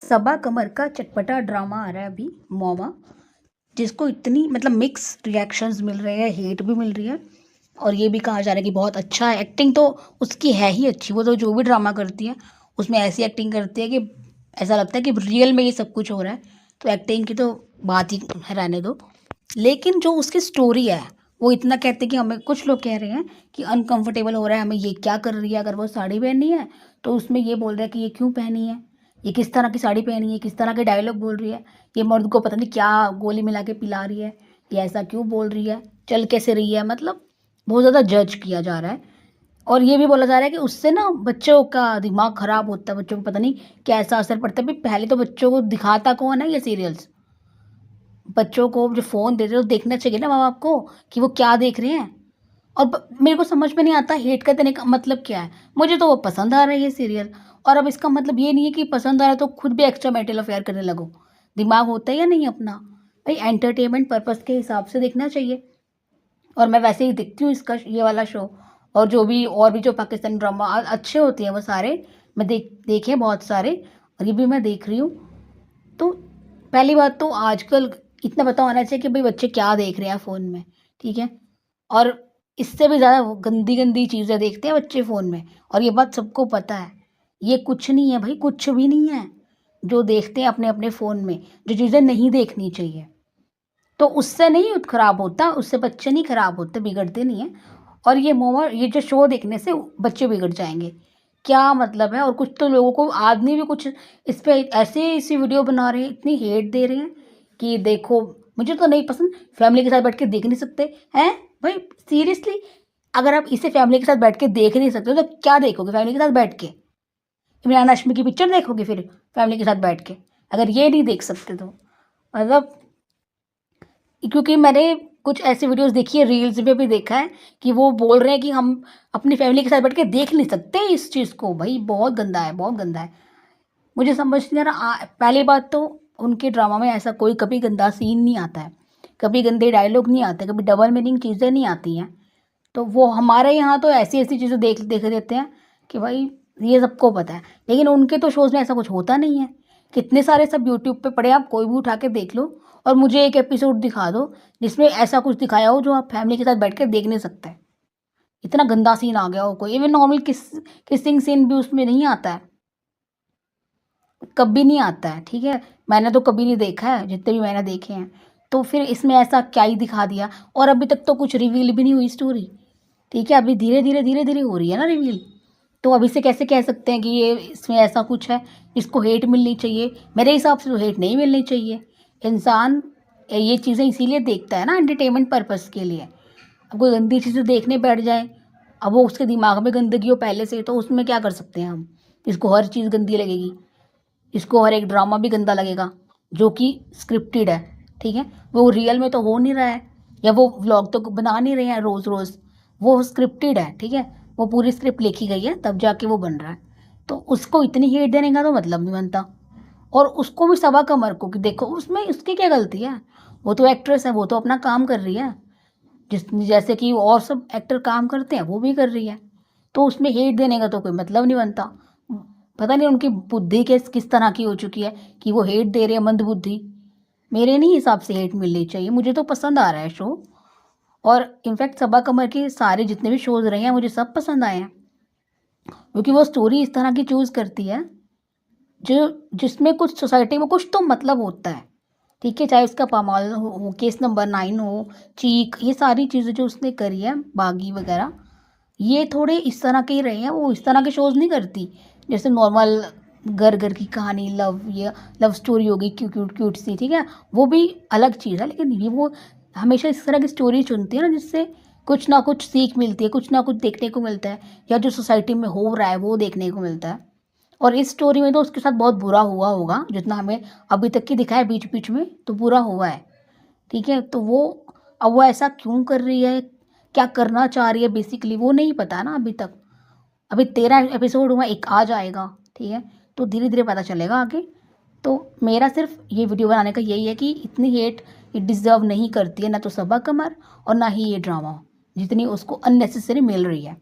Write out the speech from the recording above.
सबा कमर का चटपटा ड्रामा आ रहा है अभी मॉमा, जिसको इतनी मतलब मिक्स रिएक्शंस मिल रहे हैं, हेट भी मिल रही है और ये भी कहा जा रहा है कि बहुत अच्छा है। एक्टिंग तो उसकी है ही अच्छी, वो तो जो भी ड्रामा करती है उसमें ऐसी एक्टिंग करती है कि ऐसा लगता है कि रियल में ये सब कुछ हो रहा है। तो एक्टिंग की तो बात ही रहने दो। लेकिन जो उसकी स्टोरी है वो इतना कहते हैं कि हमें, कुछ लोग कह रहे हैं कि अनकंफर्टेबल हो रहा है, हमें ये क्या कर रही है, अगर वो साड़ी पहनी है तो उसमें ये बोल रहा है कि ये क्यों पहनी है, ये किस तरह की साड़ी पहनी है, किस तरह के डायलॉग बोल रही है, ये मर्द को पता नहीं क्या गोली मिला के पिला रही है, ये ऐसा क्यों बोल रही है, चल कैसे रही है, मतलब बहुत ज़्यादा जज किया जा रहा है। और ये भी बोला जा रहा है कि उससे ना बच्चों का दिमाग खराब होता है, बच्चों को पता नहीं कैसा असर पड़ता है। भाई पहले तो बच्चों को दिखाता कौन है ये सीरियल्स, बच्चों को जो फ़ोन देते हो तो देखना चाहिए ना माँ बाप को कि वो क्या देख रहे हैं। और मेरे को समझ में नहीं आता हेट का देने का मतलब क्या है। मुझे तो वो पसंद आ रहा है ये सीरियल, और अब इसका मतलब ये नहीं है कि पसंद आ रहा है तो खुद भी एक्स्ट्रा मैरिटल अफेयर करने लगो। दिमाग होता है या नहीं अपना, भाई एंटरटेनमेंट पर्पस के हिसाब से देखना चाहिए। और मैं वैसे ही देखती हूँ इसका ये वाला शो, और जो भी और भी जो पाकिस्तानी ड्रामा अच्छे होते हैं वो सारे मैं देखे हैं बहुत सारे, और ये भी मैं देख रही हूँ। तो पहली बात तो आजकल इतना पता होना चाहिए कि भाई बच्चे क्या देख रहे हैं फ़ोन में, ठीक है? और इससे भी ज़्यादा वो गंदी-गंदी चीज़ें देखते हैं बच्चे फ़ोन में, और ये बात सबको पता है। ये कुछ नहीं है भाई, कुछ भी नहीं है, जो देखते हैं अपने-अपने फ़ोन में, जो चीज़ें नहीं देखनी चाहिए। तो उससे नहीं खराब होता, उससे बच्चे नहीं खराब होते, बिगड़ते नहीं हैं। और ये जो शो देखने से बच्चे बिगड़ जाएँगे, क्या मतलब है? और कुछ तो लोगों को आदमी भी कुछ इस पे ऐसी वीडियो बना रहे हैं, इतनी हेट दे रहे हैं कि देखो, मुझे तो नहीं पसंद, फैमिली के साथ बैठ के देख नहीं सकते, हैं? भाई सीरियसली, अगर आप इसे फैमिली के साथ बैठ के देख नहीं सकते हो तो क्या देखोगे फैमिली के साथ बैठ के? इमरान हाशमी की पिक्चर देखोगे फिर फैमिली के साथ बैठ के? अगर ये नहीं देख सकते तो मतलब, क्योंकि मैंने कुछ ऐसी वीडियोस देखी है, रील्स में भी देखा है कि वो बोल रहे हैं कि हम अपनी फैमिली के साथ बैठ के देख नहीं सकते इस चीज़ को। भाई बहुत गंदा है, बहुत गंदा है। मुझे समझ नहीं आ रहा। पहली बात तो उनके ड्रामा में ऐसा कोई कभी गंदा सीन नहीं आता है, कभी गंदे डायलॉग नहीं आते, कभी डबल मीनिंग चीज़ें नहीं आती हैं। तो वो हमारे यहाँ तो ऐसी-ऐसी चीज़ें देख देख देते हैं कि भाई ये सबको पता है। लेकिन उनके तो शोज़ में ऐसा कुछ होता नहीं है। कितने सारे सब यूट्यूब पे पड़े हैं, आप कोई भी उठा के देख लो, और मुझे एक एपिसोड दिखा दो जिसमें ऐसा कुछ दिखाया हो जो आप फैमिली के साथ बैठ के देख नहीं सकते। इतना गंदा सीन आ गया हो कोई, इवन नॉर्मल किसिंग सीन भी उसमें नहीं आता है, कभी नहीं आता है, ठीक है? मैंने तो कभी नहीं देखा है, जितने भी मैंने देखे हैं। तो फिर इसमें ऐसा क्या ही दिखा दिया, और अभी तक तो कुछ रिवील भी नहीं हुई स्टोरी। ठीक है, अभी धीरे-धीरे, धीरे-धीरे हो रही है ना रिवील। तो अभी से कैसे कह सकते हैं कि ये इसमें ऐसा कुछ है, इसको हेट मिलनी चाहिए? मेरे हिसाब से तो हेट नहीं मिलनी चाहिए। इंसान ये चीज़ें इसीलिए देखता है ना, एंटरटेनमेंट पर्पज़ के लिए। अब कोई गंदी चीज़ें देखने बैठ जाए, अब वो उसके दिमाग में गंदगी हो पहले से, तो उसमें क्या कर सकते हैं हम? इसको हर चीज़ गंदी लगेगी, इसको हर एक ड्रामा भी गंदा लगेगा, जो कि स्क्रिप्टेड है, ठीक है? वो रियल में तो हो नहीं रहा है, या वो व्लॉग तो बना नहीं रहे हैं रोज़-रोज़, वो स्क्रिप्टेड है, ठीक है? वो पूरी स्क्रिप्ट लिखी गई है तब जाके वो बन रहा है। तो उसको इतनी हेट देने का तो मतलब नहीं बनता। और उसको भी सबा कमर को कि देखो उसमें उसकी क्या गलती है? वो तो एक्ट्रेस है, वो तो अपना काम कर रही है। जैसे कि और सब एक्टर काम करते हैं वो भी कर रही है। तो उसमें हेट देने का तो कोई मतलब नहीं बनता। पता नहीं उनकी बुद्धि किस तरह की हो चुकी है कि वो हेट दे रहे हैं, मंदबुद्धि। मेरे नहीं हिसाब से हेट मिलनी चाहिए, मुझे तो पसंद आ रहा है शो। और इनफैक्ट सबा कमर के सारे जितने भी शोज़ रहे हैं मुझे सब पसंद आए हैं, क्योंकि वो स्टोरी इस तरह की चूज़ करती है जो जिसमें कुछ सोसाइटी में कुछ तो मतलब होता है, ठीक है? चाहे उसका पामाल हो, केस नंबर 9 हो, चीक, ये सारी चीज़ें जो उसने करी है, बागी वगैरह, ये थोड़े इस तरह के ही रहे हैं। वो इस तरह के शोज़ नहीं करती, जैसे नॉर्मल घर-घर की कहानी, लव स्टोरी हो गई, क्यूट क्यूट सी, ठीक है? वो भी अलग चीज़ है, लेकिन ये वो हमेशा इस तरह की स्टोरी चुनती है ना, जिससे कुछ ना कुछ सीख मिलती है, कुछ ना कुछ देखने को मिलता है, या जो सोसाइटी में हो रहा है वो देखने को मिलता है। और इस स्टोरी में तो उसके साथ बहुत बुरा हुआ होगा, जितना हमें अभी तक की दिखाया है बीच-बीच में, तो बुरा हुआ है, ठीक है? तो वो अब वो ऐसा क्यों कर रही है, क्या करना चाह रही है बेसिकली वो नहीं पता ना अभी तक। अभी 13 एपिसोड हुआ, एक आ जाएगा, ठीक है? तो धीरे-धीरे पता चलेगा आगे। तो मेरा सिर्फ़ ये वीडियो बनाने का यही है कि इतनी हेट ये डिज़र्व नहीं करती है, ना तो सबा कमर और ना ही ये ड्रामा, जितनी उसको अननेसेसरी मिल रही है।